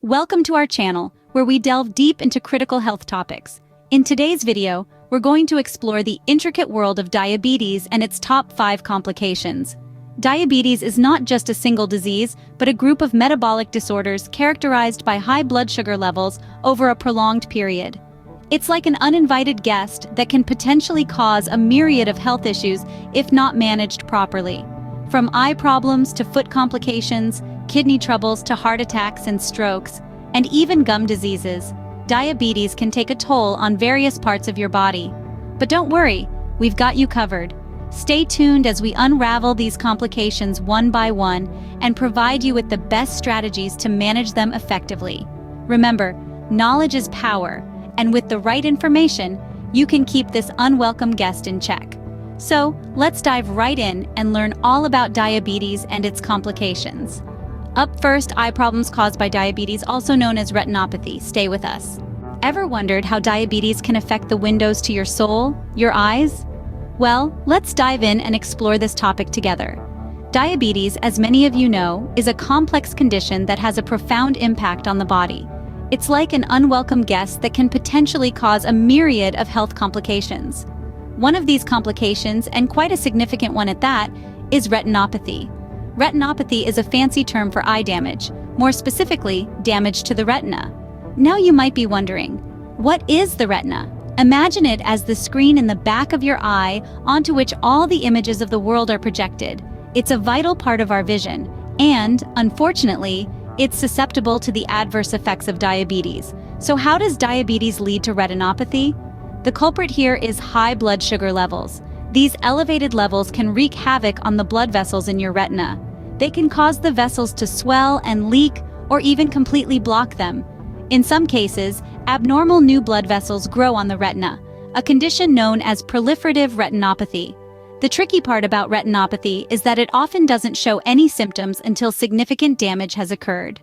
Welcome to our channel, where we delve deep into critical health topics. In today's video, we're going to explore the intricate world of diabetes and its top 5 complications. Diabetes is not just a single disease, but a group of metabolic disorders characterized by high blood sugar levels over a prolonged period. It's like an uninvited guest that can potentially cause a myriad of health issues if not managed properly. From eye problems to foot complications, kidney troubles to heart attacks and strokes, and even gum diseases, diabetes can take a toll on various parts of your body. But don't worry, we've got you covered. Stay tuned as we unravel these complications one by one and provide you with the best strategies to manage them effectively. Remember, knowledge is power, and with the right information, you can keep this unwelcome guest in check. So, let's dive right in and learn all about diabetes and its complications. Up first, eye problems caused by diabetes, also known as retinopathy. Stay with us. Ever wondered how diabetes can affect the windows to your soul, your eyes? Well, let's dive in and explore this topic together. Diabetes, as many of you know, is a complex condition that has a profound impact on the body. It's like an unwelcome guest that can potentially cause a myriad of health complications. One of these complications, and quite a significant one at that, is retinopathy. Retinopathy is a fancy term for eye damage, more specifically, damage to the retina. Now you might be wondering, what is the retina? Imagine it as the screen in the back of your eye onto which all the images of the world are projected. It's a vital part of our vision, and, unfortunately, it's susceptible to the adverse effects of diabetes. So how does diabetes lead to retinopathy? The culprit here is high blood sugar levels. These elevated levels can wreak havoc on the blood vessels in your retina. They can cause the vessels to swell and leak, or even completely block them. In some cases, abnormal new blood vessels grow on the retina, a condition known as proliferative retinopathy. The tricky part about retinopathy is that it often doesn't show any symptoms until significant damage has occurred.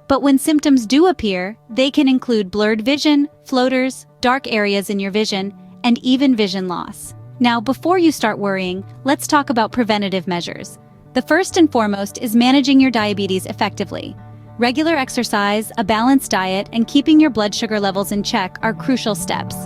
But when symptoms do appear, they can include blurred vision, floaters, dark areas in your vision, and even vision loss. Now, before you start worrying, let's talk about preventative measures. The first and foremost is managing your diabetes effectively. Regular exercise, a balanced diet, and keeping your blood sugar levels in check are crucial steps.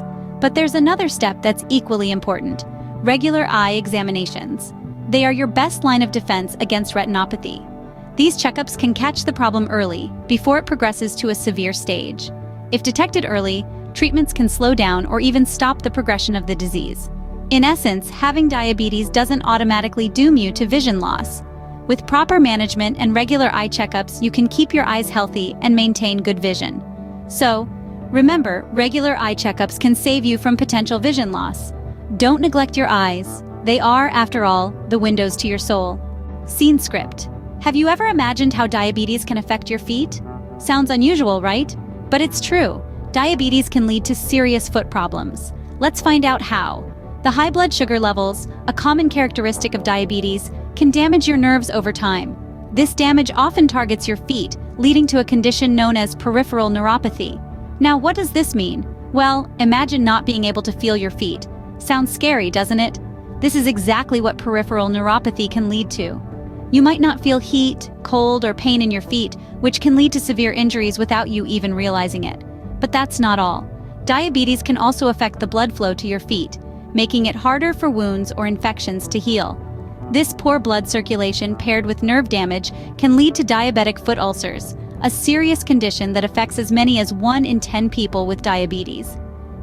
But there's another step that's equally important: regular eye examinations. They are your best line of defense against retinopathy. These checkups can catch the problem early, before it progresses to a severe stage. If detected early, treatments can slow down or even stop the progression of the disease. In essence, having diabetes doesn't automatically doom you to vision loss. With proper management and regular eye checkups, you can keep your eyes healthy and maintain good vision. So, remember, regular eye checkups can save you from potential vision loss. Don't neglect your eyes. They are, after all, the windows to your soul. Scene script. Have you ever imagined how diabetes can affect your feet? Sounds unusual, right? But it's true. Diabetes can lead to serious foot problems. Let's find out how. The high blood sugar levels, a common characteristic of diabetes, can damage your nerves over time. This damage often targets your feet, leading to a condition known as peripheral neuropathy. Now, what does this mean? Well, imagine not being able to feel your feet. Sounds scary, doesn't it? This is exactly what peripheral neuropathy can lead to. You might not feel heat, cold, or pain in your feet, which can lead to severe injuries without you even realizing it. But that's not all. Diabetes can also affect the blood flow to your feet, making it harder for wounds or infections to heal. This poor blood circulation paired with nerve damage can lead to diabetic foot ulcers, a serious condition that affects as many as 1 in 10 people with diabetes.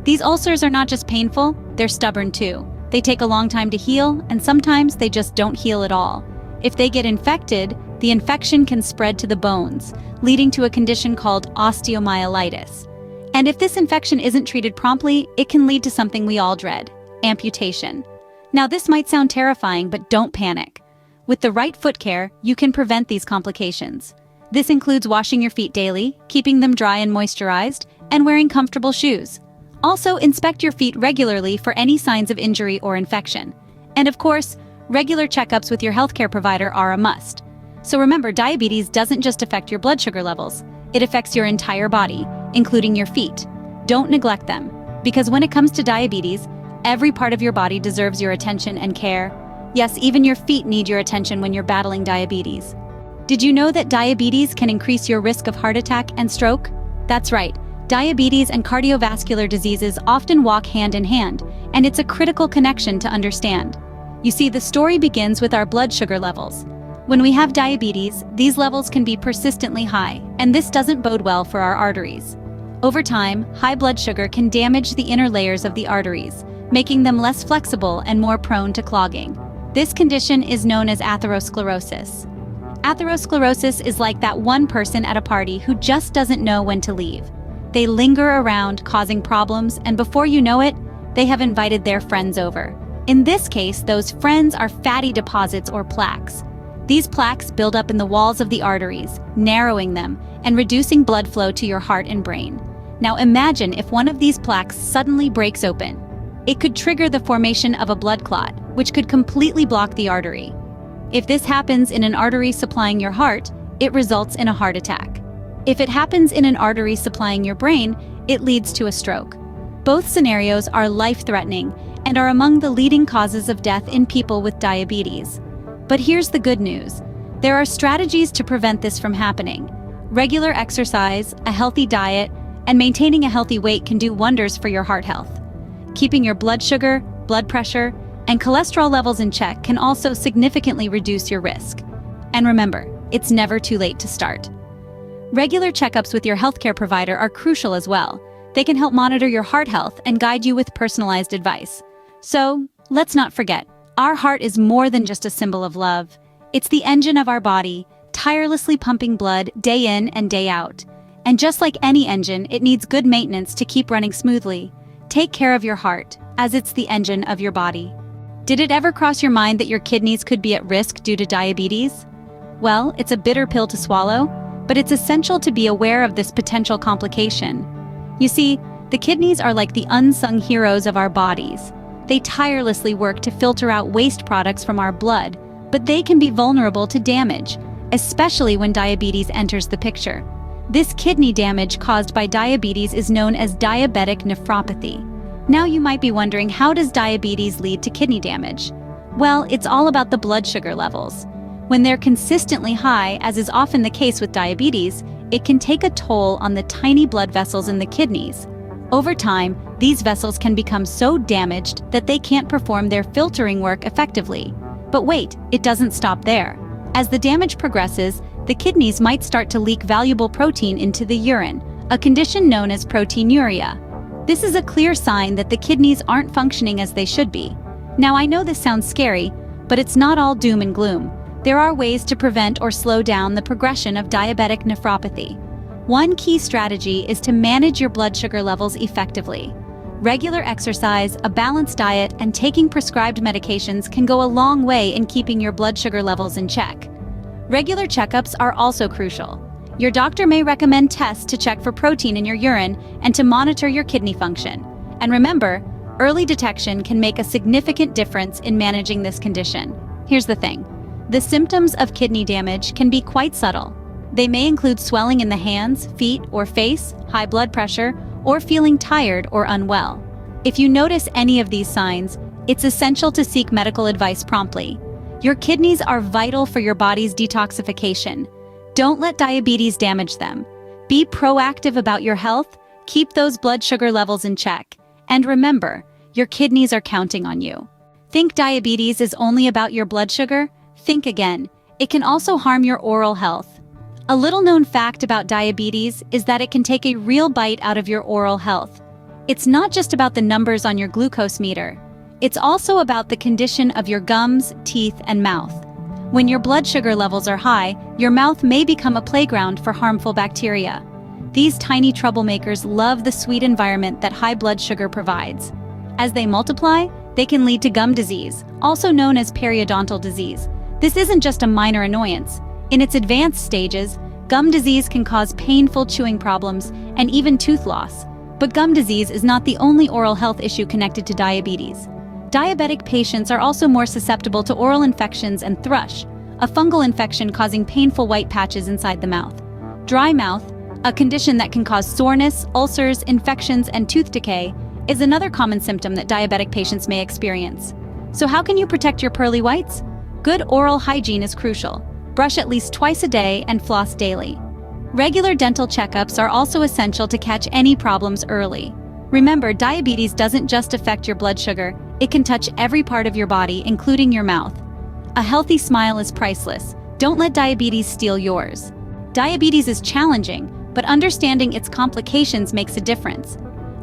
These ulcers are not just painful, they're stubborn too. They take a long time to heal, and sometimes they just don't heal at all. If they get infected, the infection can spread to the bones, leading to a condition called osteomyelitis. And if this infection isn't treated promptly, it can lead to something we all dread: amputation. Now, this might sound terrifying, but don't panic. With the right foot care, you can prevent these complications. This includes washing your feet daily, keeping them dry and moisturized, and wearing comfortable shoes. Also, inspect your feet regularly for any signs of injury or infection. And of course, regular checkups with your healthcare provider are a must. So remember, diabetes doesn't just affect your blood sugar levels. It affects your entire body, including your feet. Don't neglect them, because when it comes to diabetes, every part of your body deserves your attention and care. Yes, even your feet need your attention when you're battling diabetes. Did you know that diabetes can increase your risk of heart attack and stroke? That's right. Diabetes and cardiovascular diseases often walk hand in hand, and it's a critical connection to understand. You see, the story begins with our blood sugar levels. When we have diabetes, these levels can be persistently high, and this doesn't bode well for our arteries. Over time, high blood sugar can damage the inner layers of the arteries, making them less flexible and more prone to clogging. This condition is known as atherosclerosis. Atherosclerosis is like that one person at a party who just doesn't know when to leave. They linger around, causing problems, and before you know it, they have invited their friends over. In this case, those friends are fatty deposits or plaques. These plaques build up in the walls of the arteries, narrowing them and reducing blood flow to your heart and brain. Now imagine if one of these plaques suddenly breaks open. It could trigger the formation of a blood clot, which could completely block the artery. If this happens in an artery supplying your heart, it results in a heart attack. If it happens in an artery supplying your brain, it leads to a stroke. Both scenarios are life-threatening and are among the leading causes of death in people with diabetes. But here's the good news. There are strategies to prevent this from happening. Regular exercise, a healthy diet, and maintaining a healthy weight can do wonders for your heart health. Keeping your blood sugar, blood pressure, and cholesterol levels in check can also significantly reduce your risk. And remember, it's never too late to start. Regular checkups with your healthcare provider are crucial as well. They can help monitor your heart health and guide you with personalized advice. So, let's not forget, our heart is more than just a symbol of love. It's the engine of our body, tirelessly pumping blood day in and day out. And just like any engine, it needs good maintenance to keep running smoothly. Take care of your heart, as it's the engine of your body. Did it ever cross your mind that your kidneys could be at risk due to diabetes? Well, it's a bitter pill to swallow, but it's essential to be aware of this potential complication. You see, the kidneys are like the unsung heroes of our bodies. They tirelessly work to filter out waste products from our blood, but they can be vulnerable to damage, especially when diabetes enters the picture. This kidney damage caused by diabetes is known as diabetic nephropathy. Now you might be wondering, how does diabetes lead to kidney damage? Well, it's all about the blood sugar levels. When they're consistently high, as is often the case with diabetes, it can take a toll on the tiny blood vessels in the kidneys. Over time, these vessels can become so damaged that they can't perform their filtering work effectively. But wait, it doesn't stop there. As the damage progresses, the kidneys might start to leak valuable protein into the urine, a condition known as proteinuria. This is a clear sign that the kidneys aren't functioning as they should be. Now, I know this sounds scary, but it's not all doom and gloom. There are ways to prevent or slow down the progression of diabetic nephropathy. One key strategy is to manage your blood sugar levels effectively. Regular exercise, a balanced diet, and taking prescribed medications can go a long way in keeping your blood sugar levels in check. Regular checkups are also crucial. Your doctor may recommend tests to check for protein in your urine and to monitor your kidney function. And remember, early detection can make a significant difference in managing this condition. Here's the thing. The symptoms of kidney damage can be quite subtle. They may include swelling in the hands, feet, or face, high blood pressure, or feeling tired or unwell. If you notice any of these signs, it's essential to seek medical advice promptly. Your kidneys are vital for your body's detoxification. Don't let diabetes damage them. Be proactive about your health, keep those blood sugar levels in check, and remember, your kidneys are counting on you. Think diabetes is only about your blood sugar? Think again. It can also harm your oral health. A little-known fact about diabetes is that it can take a real bite out of your oral health. It's not just about the numbers on your glucose meter. It's also about the condition of your gums, teeth, and mouth. When your blood sugar levels are high, your mouth may become a playground for harmful bacteria. These tiny troublemakers love the sweet environment that high blood sugar provides. As they multiply, they can lead to gum disease, also known as periodontal disease. This isn't just a minor annoyance. In its advanced stages, gum disease can cause painful chewing problems and even tooth loss. But gum disease is not the only oral health issue connected to diabetes. Diabetic patients are also more susceptible to oral infections and thrush, a fungal infection causing painful white patches inside the mouth. Dry mouth, a condition that can cause soreness, ulcers, infections, and tooth decay, is another common symptom that diabetic patients may experience. So how can you protect your pearly whites? Good oral hygiene is crucial. brush at least twice a day, and floss daily. Regular dental checkups are also essential to catch any problems early. Remember, diabetes doesn't just affect your blood sugar, it can touch every part of your body, including your mouth. A healthy smile is priceless. Don't let diabetes steal yours. Diabetes is challenging, but understanding its complications makes a difference.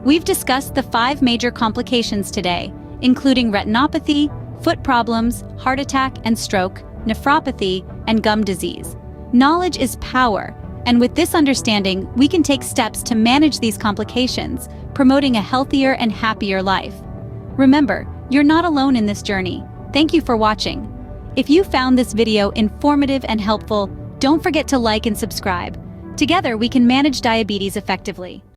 We've discussed the 5 major complications today, including retinopathy, foot problems, heart attack and stroke, nephropathy, and gum disease. Knowledge is power, and with this understanding, we can take steps to manage these complications, promoting a healthier and happier life. Remember, you're not alone in this journey. Thank you for watching. If you found this video informative and helpful, don't forget to like and subscribe. Together, we can manage diabetes effectively.